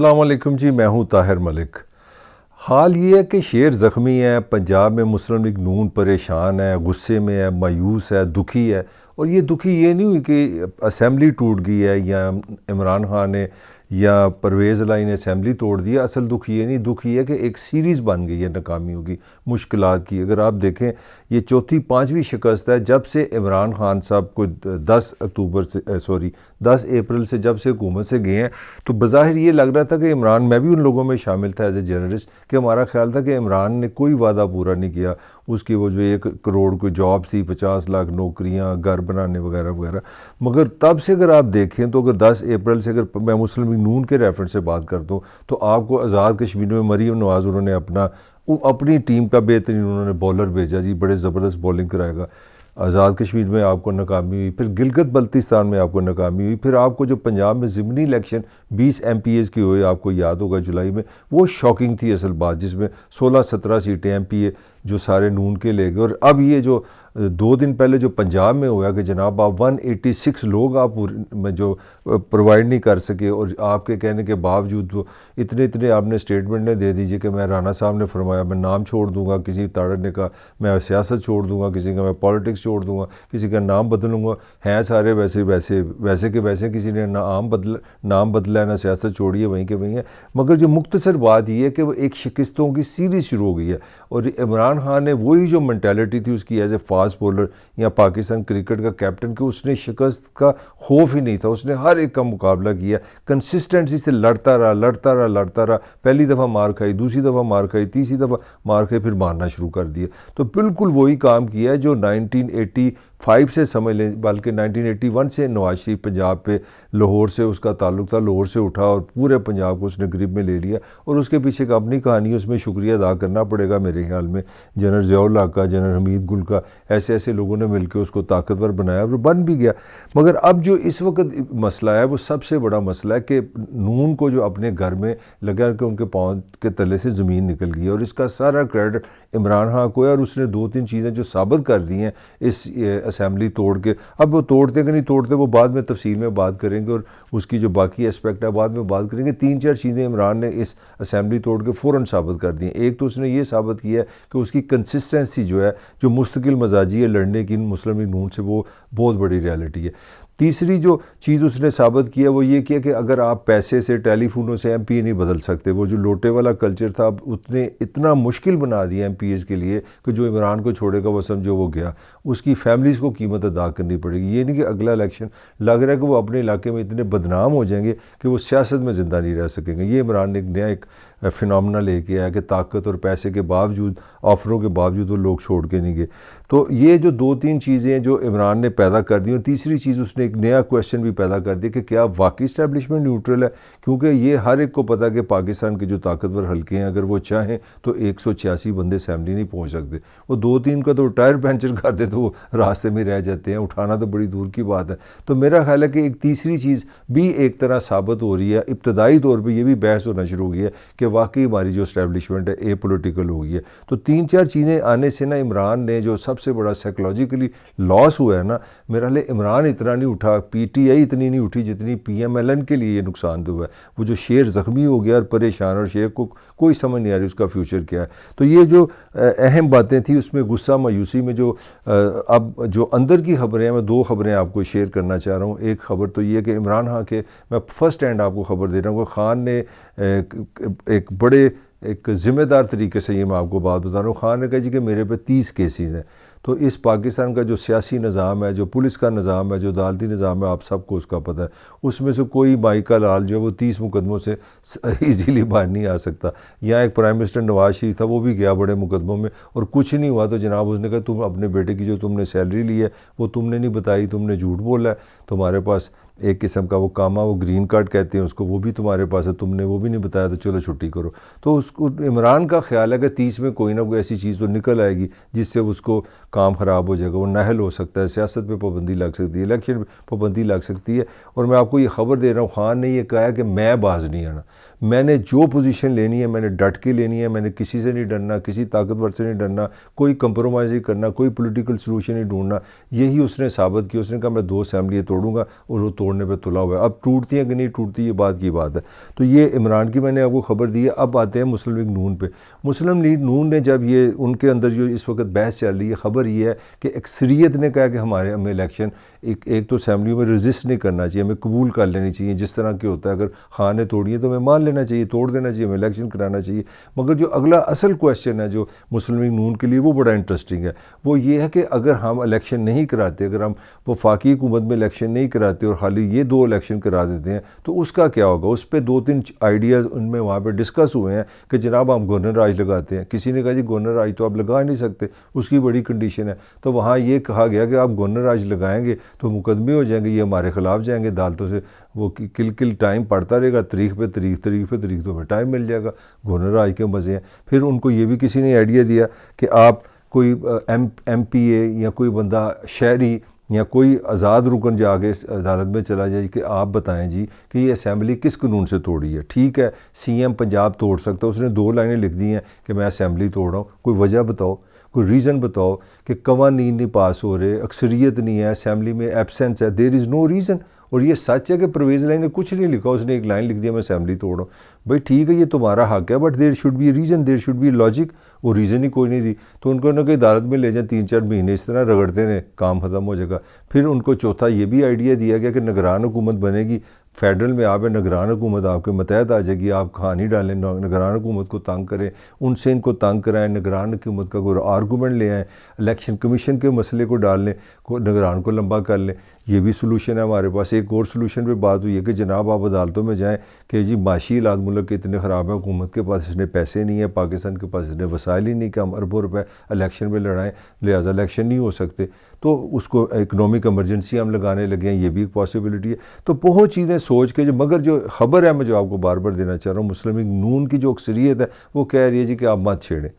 अस्सलाम वालेकुम जी, मैं हूँ ताहिर मलिक। हाल ये है कि शेर ज़ख्मी है, पंजाब में मुस्लिम लीग नून परेशान है, गुस्से में है, मायूस है, दुखी है। और ये दुखी ये नहीं हुई कि असम्बली टूट गई है या इमरान खान ने या परवेज़ लाई ने असम्बली तोड़ दी है। असल दुख ये नहीं, दुख ये है कि एक सीरीज़ बन गई है नाकामियों की, मुश्किलात की। अगर आप देखें, ये चौथी पाँचवीं शिकस्त है जब से इमरान खान साहब को 10 अप्रैल से जब से हुकूमत से गए हैं। तो बज़ाहिर ये लग रहा था कि इमरान, मैं भी उन लोगों में शामिल था एज ए जर्नलिस्ट, कि हमारा ख्याल था कि इमरान ने कोई वादा पूरा नहीं किया। उसकी वो जो 1 करोड़ कोई जॉब थी, 50 लाख नौकरियां, घर बनाने वगैरह वगैरह। मगर तब से अगर आप देखें तो अगर 10 अप्रैल से, अगर मैं मुस्लिम लीग नून के रेफरेंस से बात करता हूँ, तो आपको आज़ाद कश्मीर में मरीम नवाज़ उन्होंने अपनी टीम का बेहतरीन उन्होंने बॉलर भेजा जी, बड़े ज़बरदस्त बॉलिंग कराएगा। आज़ाद कश्मीर में आपको नाकामी हुई, फिर गिलगित बल्तिस्तान में आपको नाकामी हुई, फिर आपको जो पंजाब में ज़िमनी इलेक्शन 20 MPAs की हुई, आपको याद होगा जुलाई में, वो शॉकिंग थी असल बात, जिसमें 16-17 सीटें MPA जो सारे नून के ले गए। और अब ये जो 2 दिन पहले जो पंजाब में हुआ कि जनाब आप 186 लोग आप जो प्रोवाइड नहीं कर सके, और आपके कहने के बावजूद तो इतने इतने आपने स्टेटमेंटें दे दीजिए कि मैं, राना साहब ने फरमाया मैं नाम छोड़ दूंगा, किसी तारड़ ने कहा मैं सियासत छोड़ दूंगा, किसी का मैं पॉलिटिक्स छोड़ दूंगा, किसी का नाम बदलूंगा। हैं सारे वैसे वैसे वैसे के वैसे, किसी ने नाम बदला है ना सियासत छोड़ी है, वहीं के वहीं है। मगर जो मुख्तसर बात यह है कि वो एक शिकस्तों की सीरीज़ शुरू हो गई है। और इमरान खान ने वही जो मेंटालिटी थी उसकी एज ए फास्ट बॉलर या पाकिस्तान क्रिकेट का कैप्टन, कि उसने शिकस्त का खौफ ही नहीं था, उसने हर एक का मुकाबला किया, कंसिस्टेंसी से लड़ता रहा। पहली दफ़ा मार खाई, दूसरी दफ़ा मार खाई, तीसरी दफ़ा मार खाई, फिर मारना शुरू कर दिया। तो बिल्कुल वही काम किया है जो 1985 से समझ लें, बल्कि 1981 से नवाज शरीफ पंजाब पे, लाहौर से उसका ताल्लुक था, लाहौर से उठा और पूरे पंजाब को उसने ग्रिप में ले लिया। और उसके पीछे एक अपनी कहानी है, उसमें शुक्रिया अदा करना पड़ेगा मेरे ख्याल में जनरल ज़ियाउल हक का, जनरल हमीद गुल का, ऐसे ऐसे लोगों ने मिलकर उसको ताकतवर बनाया और बन भी गया। मगर अब जो इस वक्त मसला है वो सबसे बड़ा मसला है कि नून को जो अपने घर में लगा कि उनके पाँव के तले से ज़मीन निकल गई है, और इसका सारा क्रेडिट इमरान खान को है। और उसने 2-3 चीज़ें जो साबित कर दी हैं इस असम्बली तोड़ के, अब वो तोड़ते कि नहीं तोड़ते वो बाद में तफसील में बात करेंगे, और उसकी जो बाकी एस्पेक्ट है बाद में बात करेंगे। 3-4 चीज़ें इमरान ने इस असम्बली तोड़ के फ़ौरन साबित कर दी हैं। एक तो उसने ये साबित किया है कि उसकी कंसिस्टेंसी जो है, जो मुस्तकिल मजाजी है लड़ने की मुस्लिम लीग नून से, वो बहुत बड़ी रियलिटी है। तीसरी जो चीज़ उसने साबित किया वो ये किया कि अगर आप पैसे से, टेलीफोनों से MPA नहीं बदल सकते। वो जो लोटे वाला कल्चर था, उसने इतना मुश्किल बना दिया MPAs के लिए कि जो इमरान को छोड़ेगा वो समझो वो गया, उसकी फैमिलीज़ को कीमत अदा करनी पड़ेगी। ये नहीं कि अगला इलेक्शन लग रहा है कि वो अपने इलाके में इतने बदनाम हो जाएंगे कि वो सियासत में ज़िंदा नहीं रह सकेंगे। ये इमरान ने एक नया फिनोमेना लेके आया कि ताकत और पैसे के बावजूद, ऑफरों के बावजूद वो लोग छोड़ के नहीं गए। तो ये जो 2-3 चीज़ें जो इमरान ने पैदा कर दी, और तीसरी चीज़ उसने एक नया क्वेश्चन भी पैदा कर दिया कि क्या वाकई इस्टेब्लिशमेंट न्यूट्रल है। क्योंकि ये हर एक को पता है कि पाकिस्तान के जो ताकतवर हल्के हैं, अगर वो चाहें तो 186 बंदे असेंबली नहीं पहुँच सकते। वो 2-3 का तो टायर पंचर कर दे तो वो रास्ते में रह जाते हैं, उठाना तो बड़ी दूर की बात है। तो मेरा ख्याल है कि एक तीसरी चीज़ भी एक तरह साबित हो रही है, इब्तदाई तौर पर यह भी बहस होना शुरू हो गई है कि वाकई हमारी जो इस्टेब्लिशमेंट है ए पोलिटिकल हो गई है। तो 3-4 चीज़ें आने से ना, इमरान ने जो सबसे बड़ा साइकोलॉजिकली लॉस हुआ है ना, मेरा ख्याल इमरान इतना नहीं उठा, PTI इतनी नहीं उठी जितनी PMLN के लिए ये नुकसान हुआ है। वो जो शेर ज़ख्मी हो गया और परेशान, और शेर को कोई समझ नहीं आ रही उसका फ्यूचर क्या है। तो ये जो अहम बातें थी उसमें गुस्सा मायूसी में जो अब जो अंदर की खबरें हैं, मैं 2 खबरें आपको शेयर करना चाह रहा हूँ। एक खबर तो ये कि इमरान खान के, मैं फर्स्ट हैंड आपको खबर दे रहा हूँ कि खान ने एक बड़े एक ज़िम्मेदार तरीके से, ये मैं आपको बात बता रहा हूँ, खान ने कहा जी कि मेरे पे 30 केसेस हैं। तो इस पाकिस्तान का जो सियासी निज़ाम है, जो पुलिस का निज़ाम है, जो अदालती निज़ाम है, आप सबको उसका पता है, उसमें से कोई माइका लाल जो है वो 30 मुकदमों से ईजीली बाहर नहीं आ सकता। यहाँ एक प्राइम मिनिस्टर नवाज शरीफ था, वो भी गया बड़े मुकदमों में और कुछ नहीं हुआ। तो जनाब उसने कहा तुम अपने बेटे की जो तुमने सैलरी ली है वो तुमने नहीं बताई, तुमने झूठ बोला है, तुम्हारे पास एक किस्म का वो कामा, वो ग्रीन कार्ड कहते हैं उसको, वो भी तुम्हारे पास है, तुमने वो भी नहीं बताया, तो चलो छुट्टी करो। तो उसको इमरान का ख्याल है कि 30 में कोई ना कोई ऐसी चीज़ तो निकल आएगी जिससे उसको काम ख़राब हो जाएगा, वो नाहल हो सकता है, सियासत पे पाबंदी लग सकती है, इलेक्शन पे पाबंदी लग सकती है। और मैं आपको ये ख़बर दे रहा हूँ, खान ने ये कहा है कि मैं बाज नहीं आना, मैंने जो पोजीशन लेनी है मैंने डट के लेनी है, मैंने किसी से नहीं डरना, किसी ताकतवर से नहीं डरना, कोई कंप्रोमाइज़ नहीं करना, कोई पॉलिटिकल सलूशन नहीं ढूंढना। यही उसने साबित किया। उसने कहा मैं 2 असेंबलियाँ तोड़ूंगा और वो तोड़ने पर तुला हुआ है। अब टूटती हैं कि नहीं टूटती ये बात की बात है। तो ये इमरान की मैंने आपको खबर दी है। अब आते हैं मुस्लिम लीग नून पे। मुस्लिम लीग नून ने जब ये उनके अंदर जो इस वक्त बहस चल रही है, ख़बर ये है कि अक्सरियत ने कहा कि हमारे हमें इलेक्शन एक तो असेंबली में रजिस्ट नहीं करना चाहिए, हमें कबूल कर लेनी चाहिए। जिस तरह के होता है अगर खान ने तोड़ी है तो हमें मान लेना चाहिए, तोड़ देना चाहिए, हमें इलेक्शन कराना चाहिए। मगर जो अगला असल क्वेश्चन है जो मुस्लिम लीग नून के लिए वो बड़ा इंटरेस्टिंग है, वो ये है कि अगर हम इलेक्शन नहीं कराते, अगर हम वफाकी हुकूमत में इलेक्शन नहीं कराते और खाली ये 2 इलेक्शन करा देते हैं तो उसका क्या होगा। उस पर 2-3 आइडियाज़ उनमें वहाँ पर डिस्कस हुए हैं कि जनाब हम गवर्नर राज लगाते हैं। किसी ने कहा जी गवर्नर राज तो आप लगा नहीं सकते, उसकी बड़ी कंडीशन है। तो वहाँ ये कहा गया कि आप गवर्नर राज लगाएंगे तो मुकदमे हो जाएंगे, ये हमारे खिलाफ जाएंगे अदालतों से, वो किल टाइम पड़ता रहेगा, तारीख पे तारीख तो फिर टाइम मिल जाएगा। गवर्नर राज के मज़े हैं। फिर उनको ये भी किसी ने आइडिया दिया कि आप कोई MPA या कोई बंदा शहरी या कोई आज़ाद रुकन जाके अदालत में चला जाए कि आप बताएं जी कि ये असेंबली किस कानून से तोड़ी है। ठीक है CM पंजाब तोड़ सकता है, उसने 2 लाइनें लिख दी हैं कि मैं असेंबली तोड़ रहा हूँ। कोई वजह बताओ, कोई रीज़न बताओ कि कवानीन नहीं पास हो रहे, अक्सरियत नहीं है, असेंबली में एब्सेंस है, देयर इज़ नो रीज़न। और ये सच है कि परवेज़ लाइन ने कुछ नहीं लिखा, उसने एक लाइन लिख दिया मैं असेंबली तोड़ रहा हूँ। भाई ठीक है ये तुम्हारा हक है, but there should be reason, there should be logic. वो रीज़न ही कोई नहीं दी। तो उनको ना कि अदालत में ले जाए 3-4 महीने इस तरह रगड़ते रहे, काम ख़त्म हो जाएगा। फिर उनको चौथा ये भी आइडिया दिया गया कि निगरान हुकूमत बनेगी, फेडरल में आप निगरान हुकूमत आपके मतहत आ जाएगी, आप कहानी डालें, निगरान हुकूमत को तंग करें, उनसे इनको तंग कराएं, निगरान हुकूमत का कोई आर्गूमेंट ले आएँ, इलेक्शन कमीशन के मसले को डाल लें, निगरान को लंबा कर लें। ये भी सलूशन है हमारे पास। एक और सलूशन पे बात हुई है कि जनाब आप अदालतों में जाएँ कि जी माशी हालात मुल्क के इतने ख़राब है, हुकूमत के पास इसने पैसे नहीं है, पाकिस्तान के पास इसने वसाइल ही नहीं कि हम अरबों रुपए इलेक्शन में लड़ाएँ, लिहाजा इलेक्शन नहीं हो सकते। तो उसको इकनॉमिक एमरजेंसी हम लगाने लगे हैं, ये भी एक पॉसिबिलिटी है। तो बहुत चीज़ें सोच के मगर जो ख़बर है मैं जो आपको बार बार देना चाह रहा हूँ, मुस्लिम लीग नून की जो अक्सरियत है वो कह रही है जी कि आप मत छेड़ें,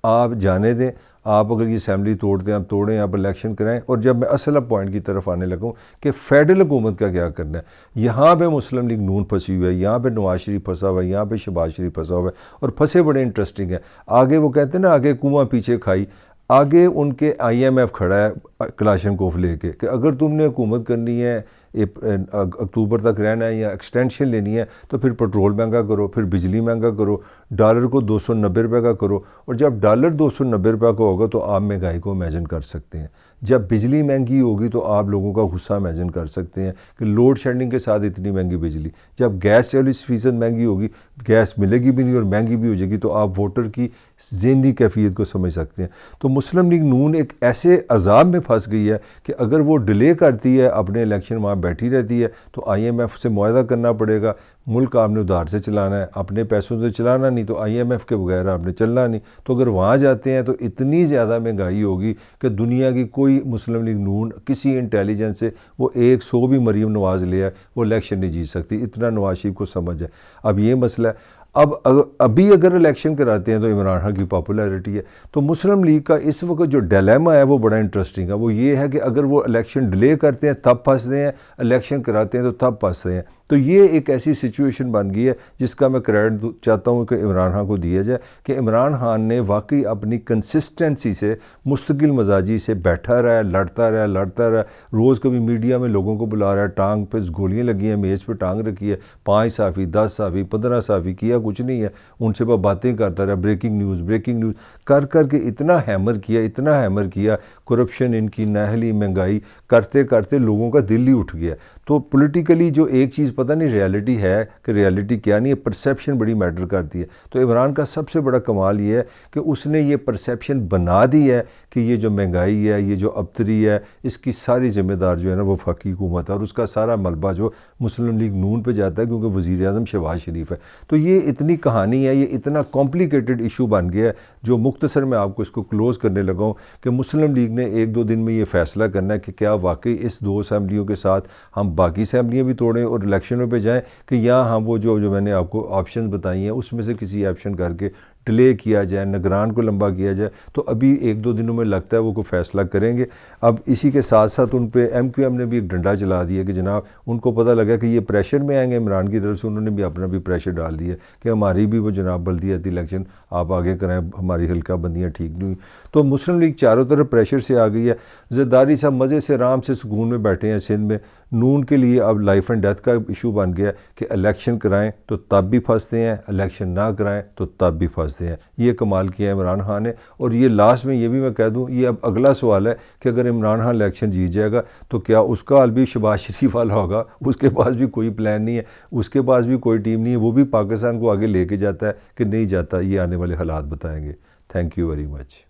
आप जाने दें, आप अगर ये असेंबली तोड़ते हैं आप तोड़ें, आप इलेक्शन कराएं। और जब मैं असल पॉइंट की तरफ आने लगा हूँ कि फेडरल हुकूमत का क्या करना है, यहाँ पे मुस्लिम लीग नून फंसी हुई है, यहाँ पे नवाज शरीफ फंसा हुआ है, यहाँ पे शहबाज शरीफ फंसा हुआ है, और फंसे बड़े इंटरेस्टिंग है। आगे वो कहते हैं ना आगे कुआं पीछे खाई, आगे उनके IMF खड़ा है कलाशनकोफ लेके कि अगर तुमने हुकूमत करनी है, अक्टूबर तक रहना है या एक्सटेंशन लेनी है तो फिर पेट्रोल महंगा करो, फिर बिजली महंगा करो, डॉलर को 290 रुपये का करो। और जब डॉलर 290 रुपये का होगा तो आप महंगाई को इमेजिन कर सकते हैं। जब बिजली महंगी होगी तो आप लोगों का गुस्सा इमेजिन कर सकते हैं कि लोड शेडिंग के साथ इतनी महंगी बिजली। जब गैस 40% महंगी होगी, गैस मिलेगी भी नहीं और महंगी भी हो जाएगी, तो आप वोटर की ज़हनी कैफियत को समझ सकते हैं। तो मुस्लिम लीग नून एक ऐसे अजाब में फंस गई है कि अगर वो डिले करती है अपने इलेक्शन, वहाँ बैठी रहती है, तो IMF से मुआहदा करना पड़ेगा। मुल्क आपने उधार से चलाना है, अपने पैसों से चलाना नहीं, तो IMF के बगैर आपने चलना नहीं। तो अगर वहाँ जाते हैं तो इतनी ज़्यादा महंगाई होगी कि दुनिया की कोई मुस्लिम लीग नून किसी इंटेलिजेंस से वो 100 भी मरीम नवाज़ लिया है वो इलेक्शन नहीं जीत सकती, इतना नवाज शरीफ को समझ है। अब ये मसला है। अब अभी अगर इलेक्शन कराते हैं तो इमरान खान की पॉपुलैरिटी है। तो मुस्लिम लीग का इस वक्त जो डिलेमा है वो बड़ा इंटरेस्टिंग है। वो ये है कि अगर वो इलेक्शन डिले करते हैं तब फंसते हैं, इलेक्शन कराते हैं तो तब फंसते हैं। तो ये एक ऐसी सिचुएशन बन गई है जिसका मैं क्रेडिट चाहता हूँ कि इमरान खान को दिया जाए कि इमरान खान ने वाकई अपनी कंसिस्टेंसी से, मुस्तकिल मजाजी से बैठा रहा, लड़ता रहा। रोज़ कभी मीडिया में लोगों को बुला रहा है, टांग पे गोलियाँ लगी हैं, मेज़ पे टांग रखी है, 5 साफ़ी 10 साफ़ी 15 साफ़ी किया कुछ नहीं है, उनसे पर बातें करता रहा, ब्रेकिंग न्यूज़ कर के इतना हैमर किया, करप्शन इनकी, नाहली, महंगाई करते करते लोगों का दिल ही उठ गया। तो पॉलिटिकली जो एक चीज़ पता नहीं रियलिटी है कि रियलिटी क्या नहीं है, परसेप्शन बड़ी मैटर करती है। तो इमरान का सबसे बड़ा कमाल ये है कि उसने ये परसेप्शन बना दी है कि ये जो महंगाई है, ये जो अबतरी है, इसकी सारी जिम्मेदार जो है ना वो वफाकी हुकूमत है, और उसका सारा मलबा जो मुस्लिम लीग नून पे जाता है क्योंकि वज़ीर आज़म शहबाज शरीफ है। तो ये इतनी कहानी है, ये इतना कॉम्प्लिकेटेड इशू बन गया है, जो मुख्तसर मैं आपको इसको क्लोज़ करने लगा हूँ कि मुस्लिम लीग ने 1-2 दिन में ये फ़ैसला करना है कि क्या वाकई इस 2 असेंबलियों के साथ हम बाकी असेंबलियाँ भी तोड़ें और इलेक्शनों पे जाएं, कि या हम वो जो मैंने आपको ऑप्शन बताई हैं उसमें से किसी ऑप्शन करके डिले किया जाए, निगरान को लंबा किया जाए, तो अभी 1-2 दिनों में लगता है वो कोई फ़ैसला करेंगे। अब इसी के साथ साथ उन पे MQM ने भी एक डंडा चला दिया कि जनाब उनको पता लगा कि ये प्रेशर में आएंगे इमरान की तरफ से, उन्होंने भी अपना भी प्रेशर डाल दिया कि हमारी भी वो जनाब बल्दियाती इलेक्शन आप आगे कराएं, हमारी हल्का बंदियाँ ठीक नहीं हुई। तो मुस्लिम लीग चारों तरफ प्रेशर से आ गई है। ज़रदारी साहब मज़े से आराम से सुकून में बैठे हैं सिंध में। नून के लिए अब लाइफ एंड डेथ का इशू बन गया कि इलेक्शन कराएं तो तब भी फंसते हैं, इलेक्शन ना कराएं तो तब भी फंसते हैं। ये कमाल किया है इमरान खान ने। और ये लास्ट में ये भी मैं कह दूं, ये अब अगला सवाल है कि अगर इमरान खान इलेक्शन जीत जाएगा तो क्या उसका हाल भी शहबाज शरीफ वाला होगा? उसके पास भी कोई प्लान नहीं है, उसके पास भी कोई टीम नहीं है, वो भी पाकिस्तान को आगे लेके जाता है कि नहीं जाता, ये आने वाले हालात बताएंगे। Thank you very much.